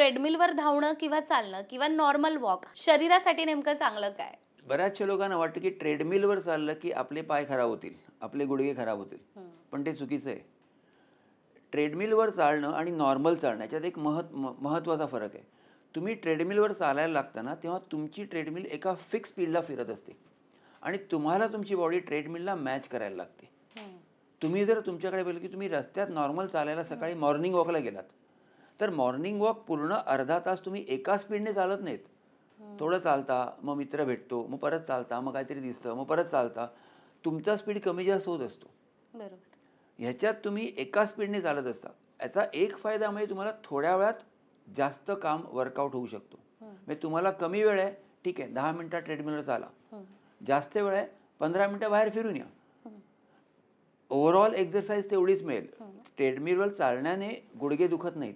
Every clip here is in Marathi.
ट्रेडमिलवर धावणं किंवा चालणं किंवा नॉर्मल वॉक शरीरासाठी नेमकं चांगलं काय? बऱ्याचशा लोकांना वाटतं की ट्रेडमिलवर चाललं की आपले पाय खराब होतील, आपले गुडघे खराब होतील. हं. पण ते चुकीचं आहे. ट्रेडमिलवर चालणं आणि नॉर्मल चालणं याच्यात एक महत्त्वाचा फरक आहे. तुम्ही ट्रेडमिलवर चालायला लागता ना, तेव्हा तुमची ट्रेडमिल एका फिक्स स्पीडला फिरत असते आणि तुम्हाला तुमची बॉडी ट्रेडमिलला मॅच करायला लागते. हं. तुम्ही जर तुमच्याकडे बघितलं की तुम्ही रस्त्यात नॉर्मल चालायला सकाळी मॉर्निंग वॉकला गेलात, तर मॉर्निंग वॉक पूर्ण अर्धा तास तुम्ही एका स्पीडने चालत नाहीत. हं. थोडं चालता, मग मित्र भेटतो, मग परत चालता, मग काहीतरी दिसतं, मग परत चालता. तुमचा स्पीड कमी जास्त होत असतो. बरोबर. ह्याच्यात तुम्ही एका स्पीडने चालत असता. याचा एक फायदा म्हणजे तुम्हाला थोड्या वेळात जास्त काम वर्कआउट होऊ शकतो. हं. म्हणजे तुम्हाला कमी वेळ आहे, ठीक आहे 10 मिनिटात ट्रेडमिलवर चाला. हं. जास्त वेळ आहे, 15 मिनिटं बाहेर फिरून या. हं. ओव्हरऑल एक्सरसाइज तेवढीच मिळेल. हं. ट्रेडमिलवर चालण्याने गुडघे दुखत नाहीत.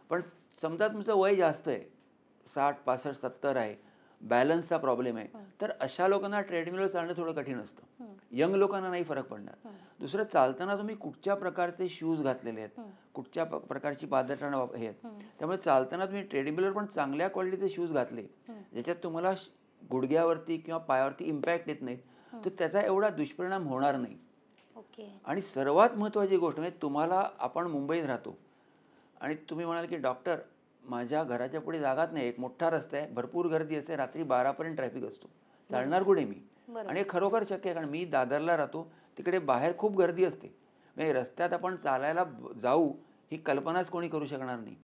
पण समजा तुमचं वय जास्त आहे, 60, 65, 70 आहे, बॅलन्सचा प्रॉब्लेम आहे, हं. तर अशा लोकांना ट्रेडमिलवर चालणं थोडं कठीण असतं. हं. यंग लोकांना नाही फरक पडणार. हं. दुसरं चालताना तुम्ही कुठच्या प्रकारचे शूज घातलेले आहेत, हं. कुठच्या प्रकारची पादत्राणं हे आहेत. हं. त्यामुळे चालताना तुम्ही ट्रेडमिलवर पण चांगल्या क्वालिटीचे शूज घातले, हं. ज्याच्यात तुम्हाला गुडघ्यावरती किंवा पायावरती इम्पॅक्ट येत नाहीत, तर त्याचा एवढा दुष्परिणाम होणार नाही. ओके. आणि सर्वात महत्त्वाची गोष्ट म्हणजे तुम्हाला आपण मुंबईत राहतो आणि तुम्ही म्हणाल की डॉक्टर माझ्या घराच्या पुढे जागाच नाही, एक मोठा रस्ता आहे, भरपूर गर्दी असते, रात्री 12पर्यंत ट्रॅफिक असतो, चालणार बरोबर. कुठे मी? आणि बरोबर. हे खरोखर शक्य आहे, कारण मी दादरला राहतो, तिकडे बाहेर खूप गर्दी असते. म्हणजे रस्त्यात आपण चालायला जाऊ ही कल्पनाच कोणी करू शकणार नाही.